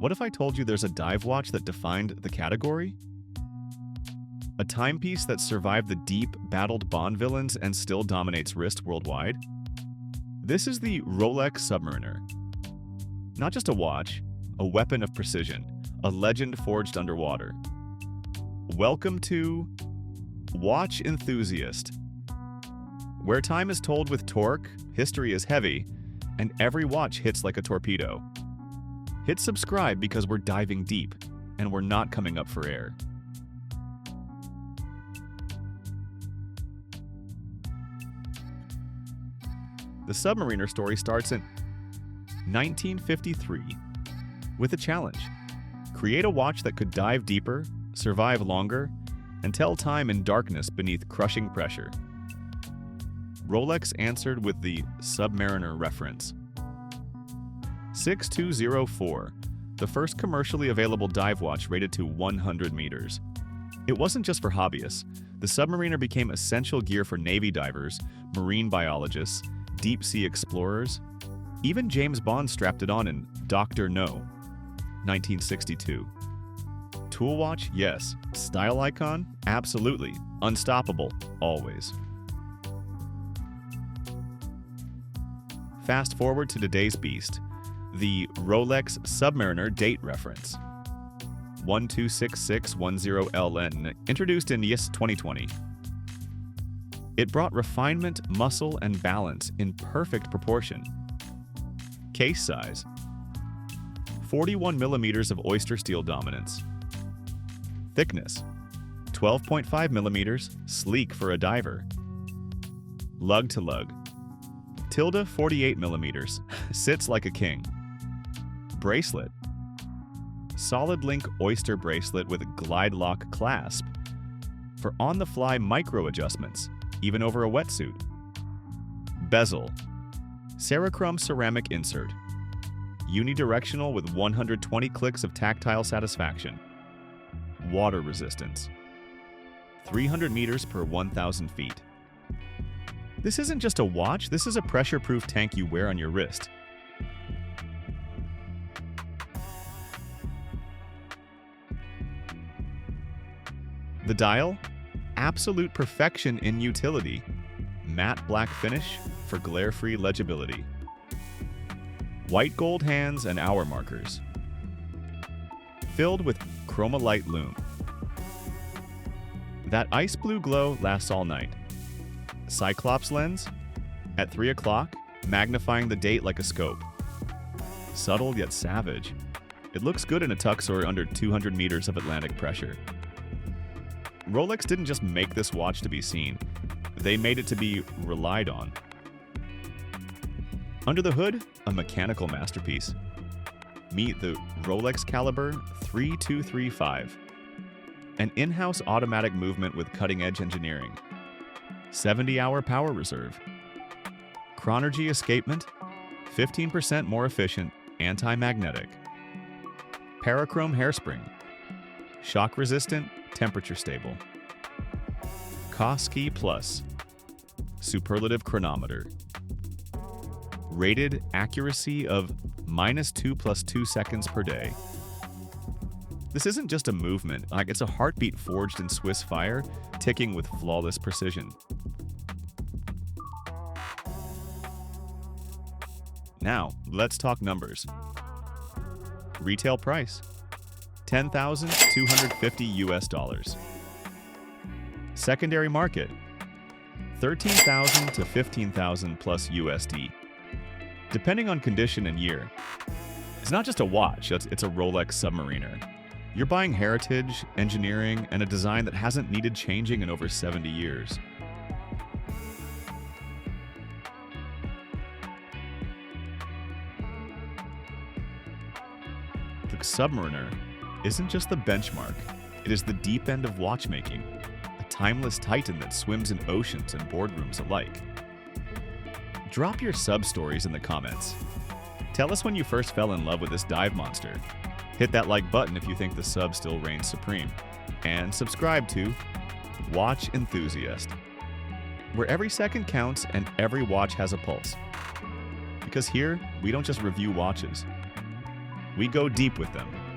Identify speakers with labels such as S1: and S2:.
S1: What if I told you there's a dive watch that defined the category? A timepiece that survived the deep, battled Bond villains and still dominates wrist worldwide? This is the Rolex Submariner. Not just a watch, a weapon of precision, a legend forged underwater. Welcome to Watch Enthusiast, where time is told with torque, history is heavy, and every watch hits like a torpedo. Hit subscribe because we're diving deep, and we're not coming up for air. The Submariner story starts in 1953 with a challenge. Create a watch that could dive deeper, survive longer, and tell time in darkness beneath crushing pressure. Rolex answered with the Submariner reference. 6204, the first commercially available dive watch rated to 100 meters. It wasn't just for hobbyists. The Submariner became essential gear for Navy divers, marine biologists, deep-sea explorers. Even James Bond strapped it on in Dr. No, 1962. Tool watch? Yes. Style icon? Absolutely. Unstoppable, always. Fast forward to today's beast, the Rolex Submariner date reference. 126610LN, introduced in 2020. It brought refinement, muscle, and balance in perfect proportion. Case size: 41 millimeters of Oystersteel dominance. Thickness: 12.5 millimeters, sleek for a diver. Lug to lug: tilde 48 millimeters, sits like a king. Bracelet: solid link oyster bracelet with Glidelock clasp for on-the-fly micro adjustments, even over a wetsuit. Bezel: Cerachrom ceramic insert, unidirectional with 120 clicks of tactile satisfaction. Water resistance: 300 meters per 1,000 feet. This isn't just a watch, this is a pressure-proof tank you wear on your wrist. The dial? Absolute perfection in utility. Matte black finish for glare-free legibility. White gold hands and hour markers. Filled with Chromalite lume. That ice blue glow lasts all night. Cyclops lens? At 3 o'clock, magnifying the date like a scope. Subtle yet savage. It looks good in a tux or under 200 meters of Atlantic pressure. Rolex didn't just make this watch to be seen, they made it to be relied on. Under the hood, a mechanical masterpiece. Meet the Rolex Caliber 3235, an in-house automatic movement with cutting-edge engineering. 70-hour power reserve. Chronergy escapement, 15% more efficient, anti-magnetic. Parachrom hairspring, shock-resistant, temperature-stable. COSC Plus, Superlative Chronometer. Rated accuracy of -2 + 2 seconds per day. This isn't just a movement, it's a heartbeat forged in Swiss fire, ticking with flawless precision. Now, let's talk numbers. Retail price: $10,250 US. Secondary market: $13,000 to $15,000 plus USD. Depending on condition and year. It's not just a watch, it's a Rolex Submariner. You're buying heritage, engineering, and a design that hasn't needed changing in over 70 years. The Submariner isn't just the benchmark, it is the deep end of watchmaking, a timeless titan that swims in oceans and boardrooms alike. Drop your sub-stories in the comments. Tell us when you first fell in love with this dive monster. Hit that like button if you think the sub still reigns supreme. And subscribe to Watch Enthusiast, where every second counts and every watch has a pulse. Because here, we don't just review watches. We go deep with them.